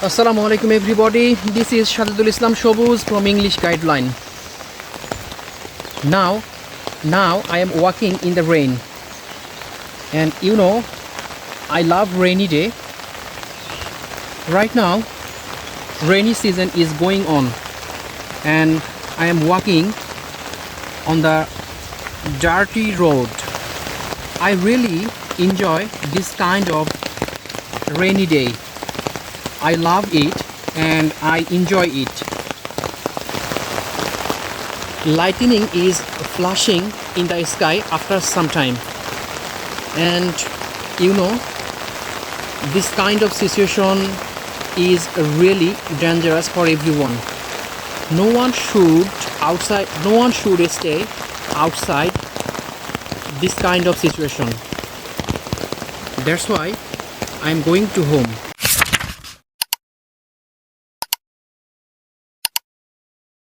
Assalamu alaikum everybody. This is Shahidul Islam Shobuz from English Guideline. Now I am walking in the rain. And you know, I love rainy day. Right now, rainy season is going on. And I am walking on the dirty road. I really enjoy this kind of rainy day. I love it and I enjoy it. Lightning is flashing in the sky after some time. And you know, this kind of situation is really dangerous for everyone. No one should stay outside this kind of situation. That's why I'm going to home.